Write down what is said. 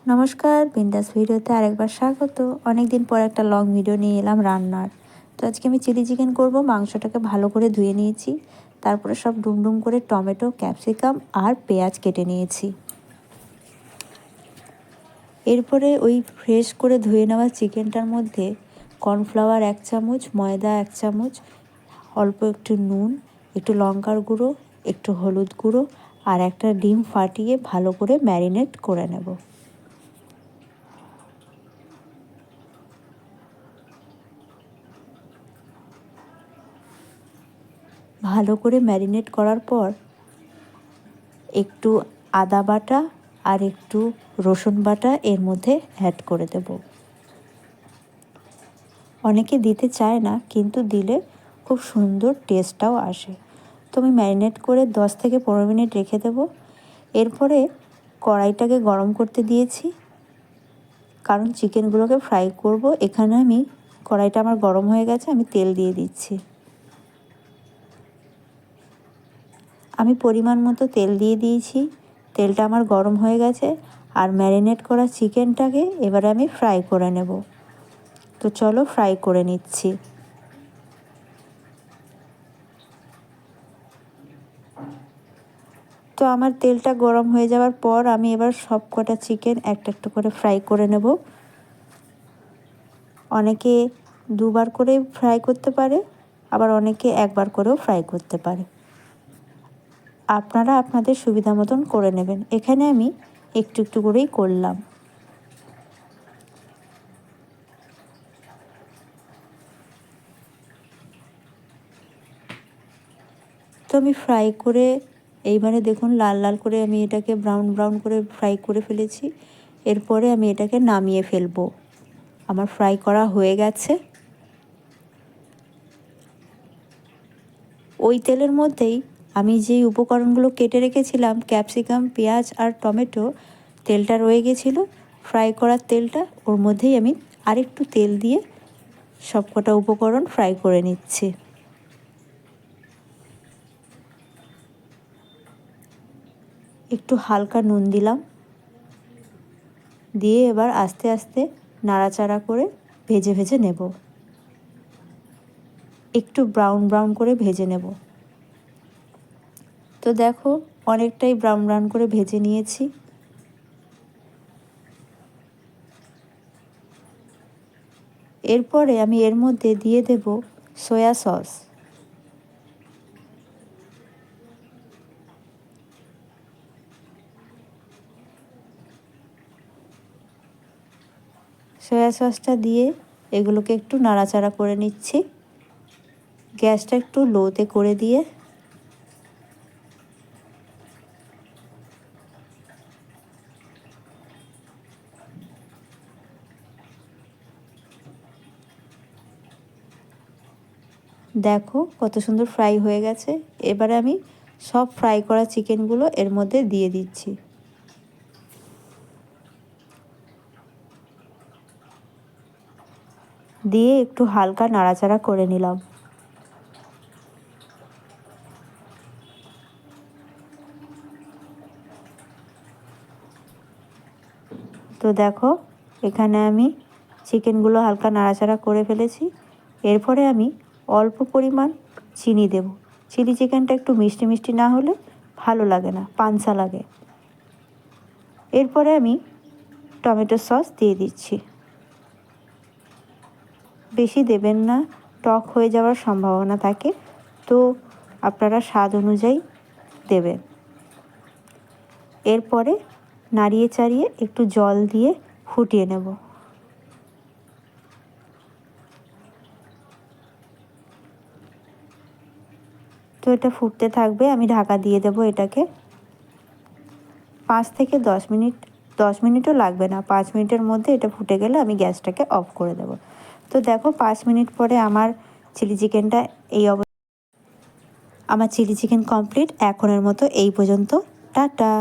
নমস্কার, বিন্দাস ভিডিওতে আরেকবার স্বাগত। অনেক দিন পর একটা লং ভিডিও নিয়ে এলাম রান্নার। তো আজকে আমি চিলি চিকেন করব। মাংসটাকে ভালো করে ধুয়ে নিয়েছি, তারপরে সব ডুমডুম করে টমেটো, ক্যাপসিকাম আর পেঁয়াজ কেটে নিয়েছি। এরপরে ওই ফ্রেশ করে ধুয়ে নেওয়া চিকেনটার মধ্যে কর্নফ্লাওয়ার 1 চামচ, ময়দা 1 চামচ, অল্প একটু নুন, একটু লঙ্কার গুঁড়ো, একটু হলুদ গুঁড়ো আর একটা ডিম ফাটিয়ে ভালো করে ম্যারিনেট করে নেব। ভালো করে ম্যারিনেট করার পর একটু আদা বাটা আর একটু রসুন বাটা এর মধ্যে অ্যাড করে দেব। অনেকে দিতে চায় না, কিন্তু দিলে খুব সুন্দর টেস্টটাও আসে। তো আমি ম্যারিনেট করে 10 থেকে 15 মিনিট রেখে দেব। এরপরে কড়াইটাকে গরম করতে দিয়েছি, কারণ চিকেনগুলোকে ফ্রাই করব। এখানে আমি কড়াইটা আমার গরম হয়ে গেছে, আমি তেল দিয়ে দিচ্ছি। আমি পরিমাণ মতো তেল দিয়ে দিয়েছি। তেলটা আমার গরম হয়ে গেছে, আর ম্যারিনেট করা চিকেনটাকে এবারে আমি ফ্রাই করে নেব। তো চলো ফ্রাই করে নিচ্ছি। তো আমার তেলটা গরম হয়ে যাওয়ার পর আমি এবার সব কটা চিকেন একটা একটা করে ফ্রাই করে নেব। অনেকে দুবার করে ফ্রাই করতে পারে, আবার অনেকে একবার করেও ফ্রাই করতে পারে। আপনারা আপনাদের সুবিধা মতন করে নেবেন। এখানে আমি একটু একটু করেই করলাম। তো আমি ফ্রাই করে এইবারে দেখুন লাল লাল করে আমি এটাকে ব্রাউন ব্রাউন করে ফ্রাই করে ফেলেছি। এরপরে আমি এটাকে নামিয়ে ফেলবো। আমার ফ্রাই করা হয়ে গেছে। ওই তেলের মধ্যেই আমি যেই উপকরণগুলো কেটে রেখেছিলাম, ক্যাপসিকাম, পেঁয়াজ আর টমেটো, তেলটা রয়ে গেছিলো ফ্রাই করার তেলটা, ওর মধ্যেই আমি আরেকটু তেল দিয়ে সবকটা উপকরণ ফ্রাই করে নিচ্ছি। একটু হালকা নুন দিলাম, দিয়ে এবার আস্তে আস্তে নাড়াচাড়া করে ভেজে ভেজে নেব। একটু ব্রাউন ব্রাউন করে ভেজে নেব। তো দেখো অনেকটাই ব্রাউন ব্রাউন করে ভেজে নিয়েছি। এরপরে আমি এর মধ্যে দিয়ে দেব সয়া সস। সয়া সসটা দিয়ে এগুলোকে একটু নাড়াচাড়া করে নিচ্ছি। গ্যাসটা একটু লোতে করে দিয়ে দেখো কত সুন্দর ফ্রাই হয়ে গেছে। এবারে আমি সব ফ্রাই করা চিকেনগুলো এর মধ্যে দিয়ে দিচ্ছি। দিয়ে একটু হালকা নাড়াচাড়া করে নিলাম। তো দেখো এখানে আমি চিকেনগুলো হালকা নাড়াচাড়া করে ফেলেছি। এরপরে আমি অল্প পরিমাণ চিনি দেব। চিলি চিকেনটা একটু মিষ্টি মিষ্টি না হলে ভালো লাগে না, পানসা লাগে। এরপরে আমি টমেটো সস দিয়ে দিচ্ছি। বেশি দেবেন না, টক হয়ে যাওয়ার সম্ভাবনা থাকে, তো আপনারা স্বাদ অনুযায়ী দেবেন। এরপরে নাড়িয়ে চাড়িয়ে একটু জল দিয়ে ফুটিয়ে নেব। তো এটা ফুটতে থাকবে, আমি ঢাকা দিয়ে দেব এটাকে। 5 থেকে 10 মিনিট, 10 মিনিটও লাগবে না, 5 মিনিটের মধ্যে এটা ফুটে গেলে আমি গ্যাসটাকে অফ করে দেব। তো দেখো 5 মিনিট পরে আমার চিলি চিকেনটা আমার চিলি চিকেন কমপ্লিট। এখনের মতো এই পর্যন্ত। টাটা।